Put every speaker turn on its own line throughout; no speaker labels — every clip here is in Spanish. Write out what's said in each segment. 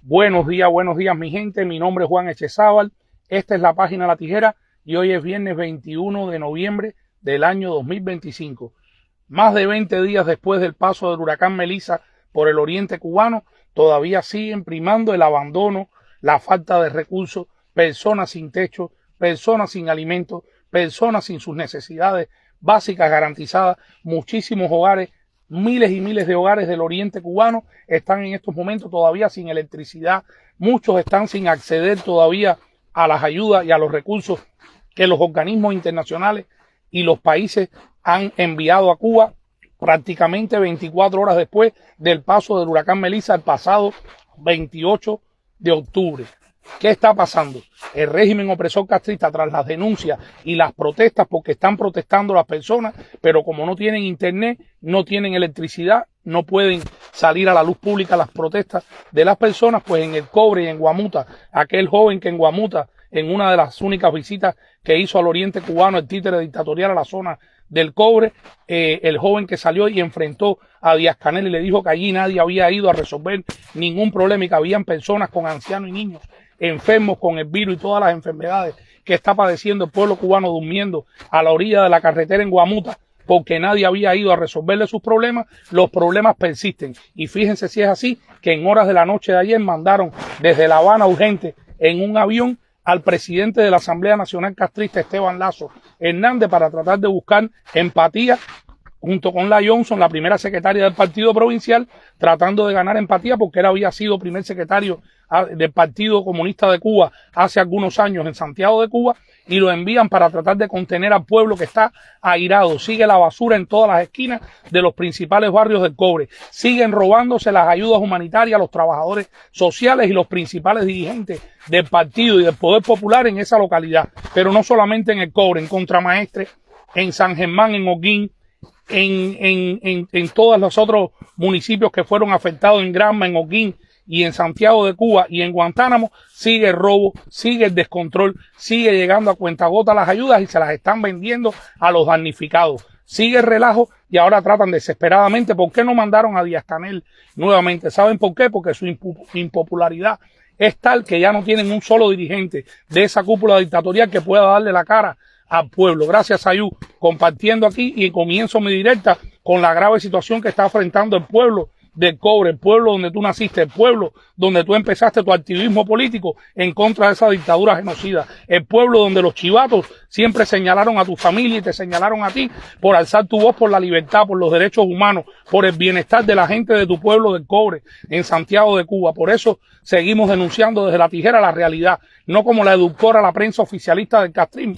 Buenos días mi gente, mi nombre es Juan Echezábal, esta es la página La Tijera y hoy es viernes 21 de noviembre del año 2025. Más de 20 días después del paso del huracán Melissa por el oriente cubano, todavía siguen primando el abandono, la falta de recursos, personas sin techo, personas sin alimentos, personas sin sus necesidades básicas garantizadas, muchísimos hogares. Miles y miles de hogares del oriente cubano están en estos momentos todavía sin electricidad. Muchos están sin acceder todavía a las ayudas y a los recursos que los organismos internacionales y los países han enviado a Cuba prácticamente 24 horas después del paso del huracán Melissa el pasado 28 de octubre. ¿Qué está pasando? El régimen opresor castrista, tras las denuncias y las protestas, porque están protestando las personas, pero como no tienen internet, no tienen electricidad, no pueden salir a la luz pública las protestas de las personas, pues en El Cobre y en Guamuta, aquel joven que en Guamuta, en una de las únicas visitas que hizo al oriente cubano, el títere dictatorial a la zona del Cobre, el joven que salió y enfrentó a Díaz-Canel y le dijo que allí nadie había ido a resolver ningún problema y que habían personas con ancianos y niños enfermos con el virus y todas las enfermedades que está padeciendo el pueblo cubano durmiendo a la orilla de la carretera en Guamuta porque nadie había ido a resolverle sus problemas. Los problemas persisten y fíjense si es así que en horas de la noche de ayer mandaron desde La Habana urgente en un avión al presidente de la Asamblea Nacional Castrista, Esteban Lazo Hernández, para tratar de buscar empatía junto con la Johnson, la primera secretaria del partido provincial, tratando de ganar empatía porque él había sido primer secretario del Partido Comunista de Cuba hace algunos años en Santiago de Cuba, y lo envían para tratar de contener al pueblo que está airado. Sigue la basura en todas las esquinas de los principales barrios del Cobre. Siguen robándose las ayudas humanitarias a los trabajadores sociales y los principales dirigentes del partido y del poder popular en esa localidad. Pero no solamente en el Cobre, en Contramaestre, en San Germán, en Holguín, en todos los otros municipios que fueron afectados, en Granma, en Holguín y en Santiago de Cuba y en Guantánamo, sigue el robo, sigue el descontrol, sigue llegando a cuentagotas las ayudas y se las están vendiendo a los damnificados. Sigue el relajo y ahora tratan desesperadamente. ¿Por qué no mandaron a Díaz-Canel nuevamente? ¿Saben por qué? Porque su impopularidad es tal que ya no tienen un solo dirigente de esa cúpula dictatorial que pueda darle la cara al pueblo. Gracias, Sayú, compartiendo aquí, y comienzo mi directa con la grave situación que está enfrentando el pueblo del Cobre, el pueblo donde tú naciste, el pueblo donde tú empezaste tu activismo político en contra de esa dictadura genocida, el pueblo donde los chivatos siempre señalaron a tu familia y te señalaron a ti por alzar tu voz por la libertad, por los derechos humanos, por el bienestar de la gente de tu pueblo del Cobre en Santiago de Cuba. Por eso seguimos denunciando desde La Tijera la realidad, no como la edulcora la prensa oficialista del castrismo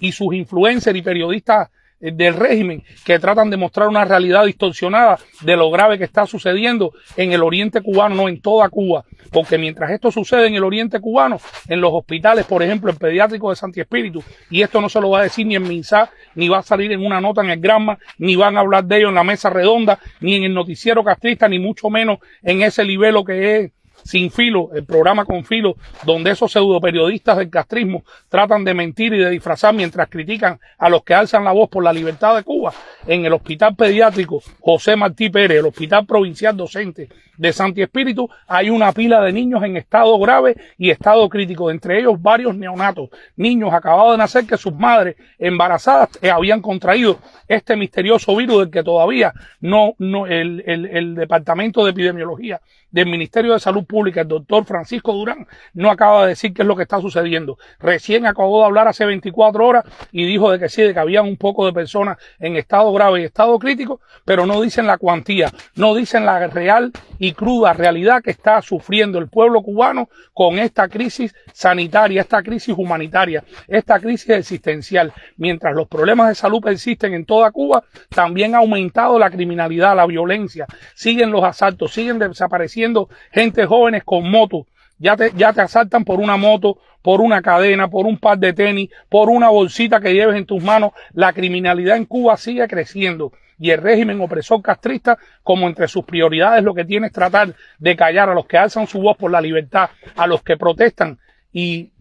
y sus influencers y periodistas del régimen que tratan de mostrar una realidad distorsionada de lo grave que está sucediendo en el oriente cubano, no en toda Cuba, porque mientras esto sucede en el oriente cubano, en los hospitales, por ejemplo, el pediátrico de Santi Espíritu, y esto no se lo va a decir ni en MinSA, ni va a salir en una nota en el Granma, ni van a hablar de ello en la mesa redonda, ni en el noticiero castrista, ni mucho menos en ese libelo que es Sin Filo, el programa Con Filo, donde esos pseudoperiodistas del castrismo tratan de mentir y de disfrazar mientras critican a los que alzan la voz por la libertad de Cuba. En el hospital pediátrico José Martí Pérez, el hospital provincial docente de Santi Espíritu, hay una pila de niños en estado grave y estado crítico, entre ellos varios neonatos, niños acabados de nacer que sus madres embarazadas habían contraído este misterioso virus del que todavía el Departamento de Epidemiología del Ministerio de Salud Pública, el doctor Francisco Durán, no acaba de decir qué es lo que está sucediendo. Recién acabó de hablar hace 24 horas y dijo de que sí, de que había un poco de personas en estado grave y estado crítico, pero no dicen la cuantía, no dicen la real y cruda realidad que está sufriendo el pueblo cubano con esta crisis sanitaria, esta crisis humanitaria, esta crisis existencial. Mientras los problemas de salud persisten en toda Cuba, también ha aumentado la criminalidad, la violencia, siguen los asaltos, siguen desapareciendo gente jóvenes con motos. Ya te asaltan por una moto, por una cadena, por un par de tenis, por una bolsita que lleves en tus manos. La criminalidad en Cuba sigue creciendo y el régimen opresor castrista, como entre sus prioridades lo que tiene es tratar de callar a los que alzan su voz por la libertad, a los que protestan y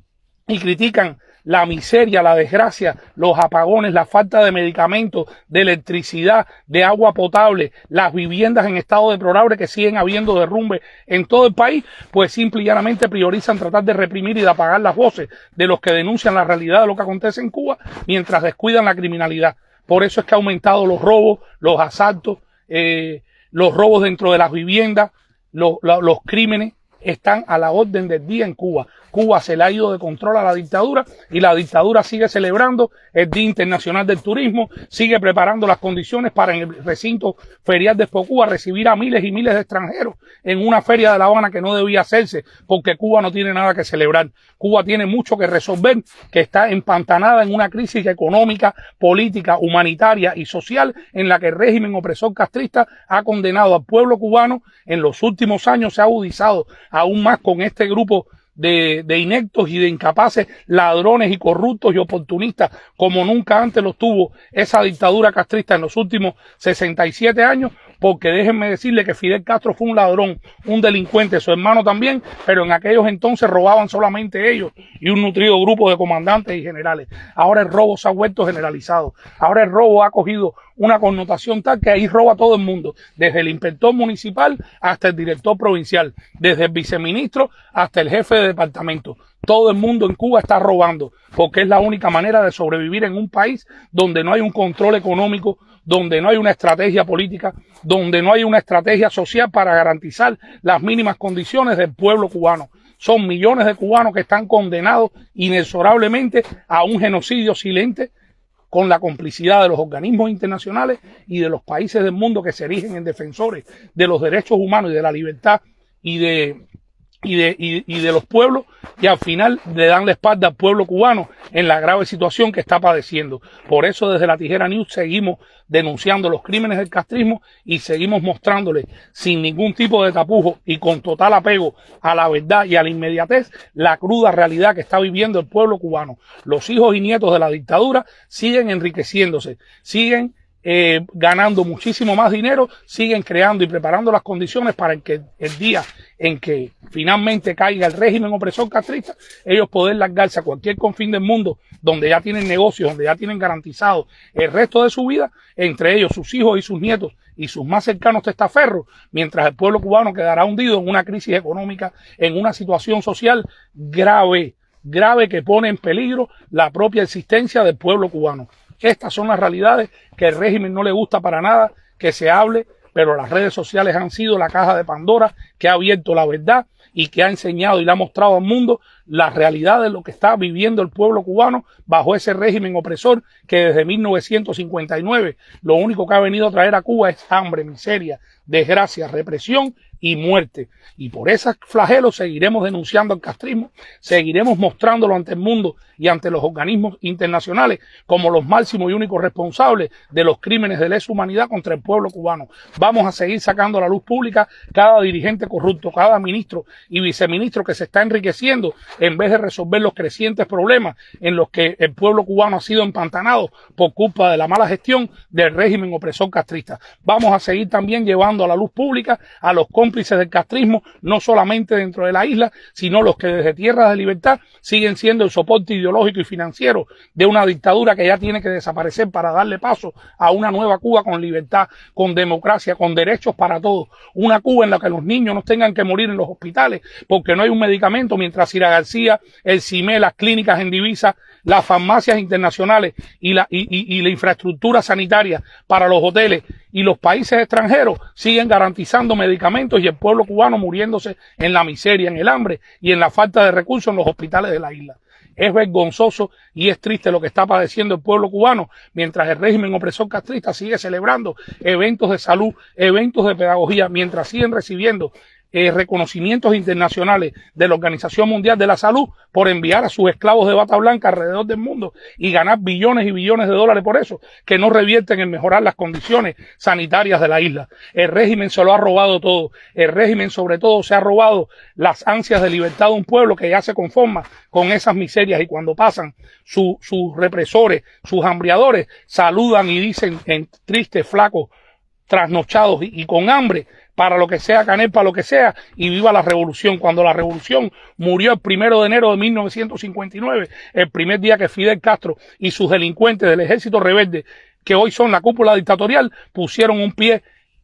critican la miseria, la desgracia, los apagones, la falta de medicamentos, de electricidad, de agua potable, las viviendas en estado deplorable que siguen habiendo derrumbe en todo el país, pues simple y llanamente priorizan tratar de reprimir y de apagar las voces de los que denuncian la realidad de lo que acontece en Cuba mientras descuidan la criminalidad. Por eso es que ha aumentado los robos, los asaltos, los robos dentro de las viviendas, los crímenes están a la orden del día en Cuba. Cuba se le ha ido de control a la dictadura y la dictadura sigue celebrando el Día Internacional del Turismo, sigue preparando las condiciones para en el recinto ferial de Expo Cuba recibir a miles y miles de extranjeros en una feria de La Habana que no debía hacerse porque Cuba no tiene nada que celebrar. Cuba tiene mucho que resolver, que está empantanada en una crisis económica, política, humanitaria y social en la que el régimen opresor castrista ha condenado al pueblo cubano. En los últimos años se ha agudizado aún más con este grupo de ineptos y de incapaces, ladrones y corruptos y oportunistas como nunca antes los tuvo esa dictadura castrista en los últimos 67 años, porque déjenme decirle que Fidel Castro fue un ladrón, un delincuente, su hermano también, pero en aquellos entonces robaban solamente ellos y un nutrido grupo de comandantes y generales. Ahora el robo se ha vuelto generalizado, ahora el robo ha cogido una connotación tal que ahí roba todo el mundo, desde el inspector municipal hasta el director provincial, desde el viceministro hasta el jefe de departamento. Todo el mundo en Cuba está robando, porque es la única manera de sobrevivir en un país donde no hay un control económico, donde no hay una estrategia política, donde no hay una estrategia social para garantizar las mínimas condiciones del pueblo cubano. Son millones de cubanos que están condenados inexorablemente a un genocidio silente, con la complicidad de los organismos internacionales y de los países del mundo que se erigen en defensores de los derechos humanos y de la libertad y de los pueblos, y al final le dan la espalda al pueblo cubano en la grave situación que está padeciendo. Por eso desde La Tijera News seguimos denunciando los crímenes del castrismo y seguimos mostrándole sin ningún tipo de tapujo y con total apego a la verdad y a la inmediatez la cruda realidad que está viviendo el pueblo cubano. Los hijos y nietos de la dictadura siguen enriqueciéndose, siguen ganando muchísimo más dinero, siguen creando y preparando las condiciones para que el día en que finalmente caiga el régimen opresor castrista, ellos poder largarse a cualquier confín del mundo donde ya tienen negocios, donde ya tienen garantizado el resto de su vida, entre ellos sus hijos y sus nietos y sus más cercanos testaferros, mientras el pueblo cubano quedará hundido en una crisis económica, en una situación social grave que pone en peligro la propia existencia del pueblo cubano. Estas son las realidades que el régimen no le gusta para nada que se hable, pero las redes sociales han sido la caja de Pandora que ha abierto la verdad y que ha enseñado y le ha mostrado al mundo la realidad de lo que está viviendo el pueblo cubano bajo ese régimen opresor que desde 1959 lo único que ha venido a traer a Cuba es hambre, miseria, desgracia, represión y muerte. Y por esos flagelos seguiremos denunciando el castrismo, seguiremos mostrándolo ante el mundo y ante los organismos internacionales como los máximos y únicos responsables de los crímenes de lesa humanidad contra el pueblo cubano. Vamos a seguir sacando a la luz pública cada dirigente corrupto, cada ministro y viceministro que se está enriqueciendo en vez de resolver los crecientes problemas en los que el pueblo cubano ha sido empantanado por culpa de la mala gestión del régimen opresor castrista. Vamos a seguir también llevando a la luz pública a los cómplices del castrismo, no solamente dentro de la isla, sino los que desde tierras de libertad siguen siendo el soporte ideológico y financiero de una dictadura que ya tiene que desaparecer para darle paso a una nueva Cuba con libertad, con democracia, con derechos para todos. Una Cuba en la que los niños no tengan que morir en los hospitales porque no hay un medicamento, mientras Cira García, el CIME, las clínicas en divisa, las farmacias internacionales y la infraestructura sanitaria para los hoteles y los países extranjeros siguen garantizando medicamentos y el pueblo cubano muriéndose en la miseria, en el hambre y en la falta de recursos en los hospitales de la isla. Es vergonzoso y es triste lo que está padeciendo el pueblo cubano mientras el régimen opresor castrista sigue celebrando eventos de salud, eventos de pedagogía, mientras siguen recibiendo reconocimientos internacionales de la Organización Mundial de la Salud por enviar a sus esclavos de bata blanca alrededor del mundo y ganar billones y billones de dólares por eso, que no revierten en mejorar las condiciones sanitarias de la isla. El régimen se lo ha robado todo. El régimen sobre todo se ha robado las ansias de libertad de un pueblo que ya se conforma con esas miserias y cuando pasan sus represores, sus hambriadores, saludan y dicen en triste, flaco trasnochados y con hambre, para lo que sea, Canel, para lo que sea, y viva la revolución. Cuando la revolución murió el 1 de enero de 1959, el primer día que Fidel Castro y sus delincuentes del ejército rebelde, que hoy son la cúpula dictatorial, pusieron un pie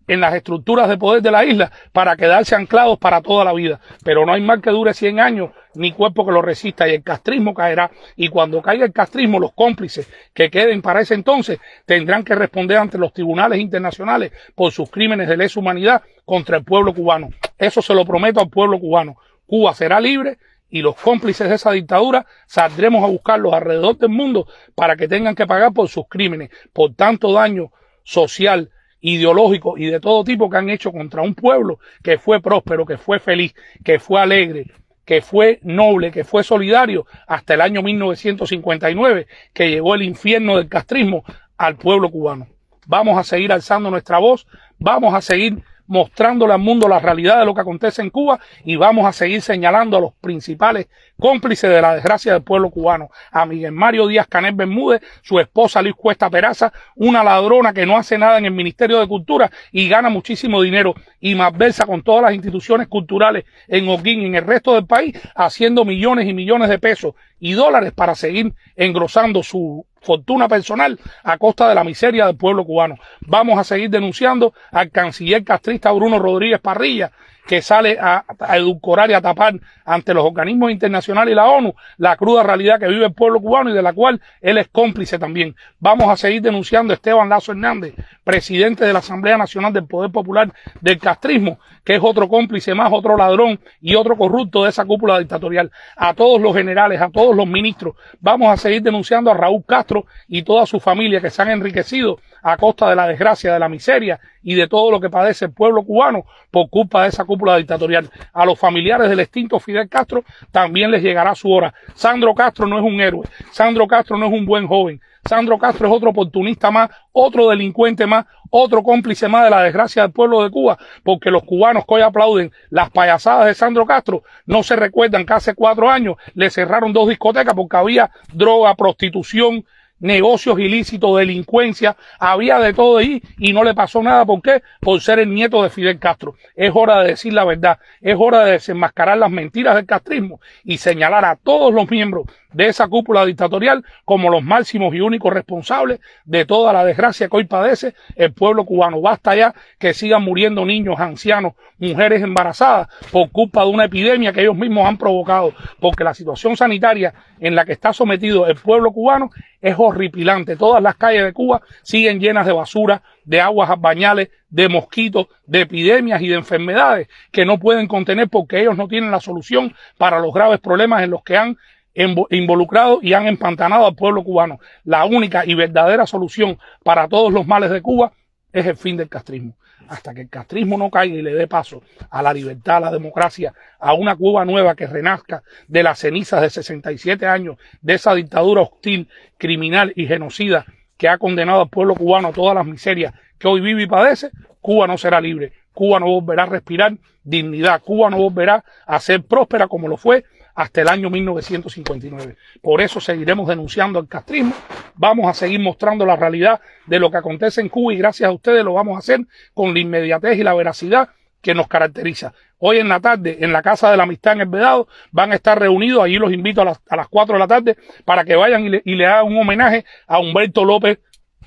en las estructuras de poder de la isla para quedarse anclados para toda la vida. Pero no hay mal que dure 100 años, ni cuerpo que lo resista, y el castrismo caerá. Y cuando caiga el castrismo, los cómplices que queden para ese entonces tendrán que responder ante los tribunales internacionales por sus crímenes de lesa humanidad contra el pueblo cubano. Eso se lo prometo al pueblo cubano. Cuba será libre y los cómplices de esa dictadura saldremos a buscarlos alrededor del mundo para que tengan que pagar por sus crímenes, por tanto daño social, ideológico y de todo tipo que han hecho contra un pueblo que fue próspero, que fue feliz, que fue alegre, que fue noble, que fue solidario hasta el año 1959, que llegó el infierno del castrismo al pueblo cubano. Vamos a seguir alzando nuestra voz, vamos a seguir mostrándole al mundo la realidad de lo que acontece en Cuba y vamos a seguir señalando a los principales cómplices de la desgracia del pueblo cubano, a Miguel Mario Díaz-Canel Bermúdez, su esposa Liz Cuesta Peraza, una ladrona que no hace nada en el Ministerio de Cultura y gana muchísimo dinero y malversa con todas las instituciones culturales en Holguín y en el resto del país, haciendo millones y millones de pesos y dólares para seguir engrosando su fortuna personal a costa de la miseria del pueblo cubano. Vamos a seguir denunciando al canciller castrista Bruno Rodríguez Parrilla, que sale a edulcorar y a tapar ante los organismos internacionales y la ONU la cruda realidad que vive el pueblo cubano y de la cual él es cómplice también. Vamos a seguir denunciando a Esteban Lazo Hernández, presidente de la Asamblea Nacional del Poder Popular del castrismo, que es otro cómplice más, otro ladrón y otro corrupto de esa cúpula dictatorial. A todos los generales, a todos los ministros, vamos a seguir denunciando a Raúl Castro y toda su familia que se han enriquecido a costa de la desgracia, de la miseria y de todo lo que padece el pueblo cubano por culpa de esa cúpula dictatorial. A los familiares del extinto Fidel Castro también les llegará su hora. Sandro Castro no es un héroe, Sandro Castro no es un buen joven, Sandro Castro es otro oportunista más, otro delincuente más, otro cómplice más de la desgracia del pueblo de Cuba, porque los cubanos que hoy aplauden las payasadas de Sandro Castro no se recuerdan que hace 4 años le cerraron 2 discotecas porque había droga, prostitución, negocios ilícitos, delincuencia, había de todo ahí y no le pasó nada. ¿Por qué? Por ser el nieto de Fidel Castro. Es hora de decir la verdad, es hora de desenmascarar las mentiras del castrismo y señalar a todos los miembros de esa cúpula dictatorial como los máximos y únicos responsables de toda la desgracia que hoy padece el pueblo cubano. Basta ya que sigan muriendo niños, ancianos, mujeres embarazadas por culpa de una epidemia que ellos mismos han provocado, porque la situación sanitaria en la que está sometido el pueblo cubano es horripilante. Todas las calles de Cuba siguen llenas de basura, de aguas bañales, de mosquitos, de epidemias y de enfermedades que no pueden contener porque ellos no tienen la solución para los graves problemas en los que han involucrado y han empantanado al pueblo cubano. La única y verdadera solución para todos los males de Cuba es el fin del castrismo. Hasta que el castrismo no caiga y le dé paso a la libertad, a la democracia, a una Cuba nueva que renazca de las cenizas de 67 años de esa dictadura hostil, criminal y genocida que ha condenado al pueblo cubano a todas las miserias que hoy vive y padece, Cuba no será libre. Cuba no volverá a respirar dignidad. Cuba no volverá a ser próspera como lo fue hasta el año 1959. Por eso seguiremos denunciando el castrismo, vamos a seguir mostrando la realidad de lo que acontece en Cuba y gracias a ustedes lo vamos a hacer con la inmediatez y la veracidad que nos caracteriza. Hoy en la tarde, en la Casa de la Amistad en El Vedado, van a estar reunidos, allí los invito a las 4 de la tarde para que vayan y le hagan un homenaje a Humberto López,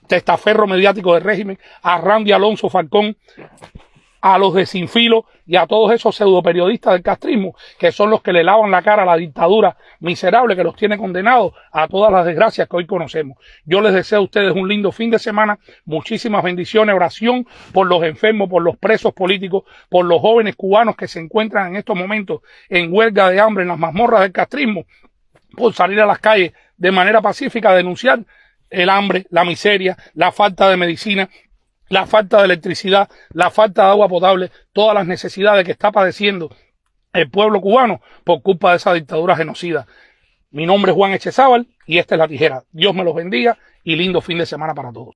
testaferro mediático del régimen, a Randy Alonso Falcón, a los de Sinfilo y a todos esos pseudoperiodistas del castrismo, que son los que le lavan la cara a la dictadura miserable que los tiene condenados a todas las desgracias que hoy conocemos. Yo les deseo a ustedes un lindo fin de semana, muchísimas bendiciones, oración por los enfermos, por los presos políticos, por los jóvenes cubanos que se encuentran en estos momentos en huelga de hambre en las mazmorras del castrismo, por salir a las calles de manera pacífica a denunciar el hambre, la miseria, la falta de medicina, la falta de electricidad, la falta de agua potable, todas las necesidades que está padeciendo el pueblo cubano por culpa de esa dictadura genocida. Mi nombre es Juan Echezábal y esta es La Tijera. Dios me los bendiga y lindo fin de semana para todos.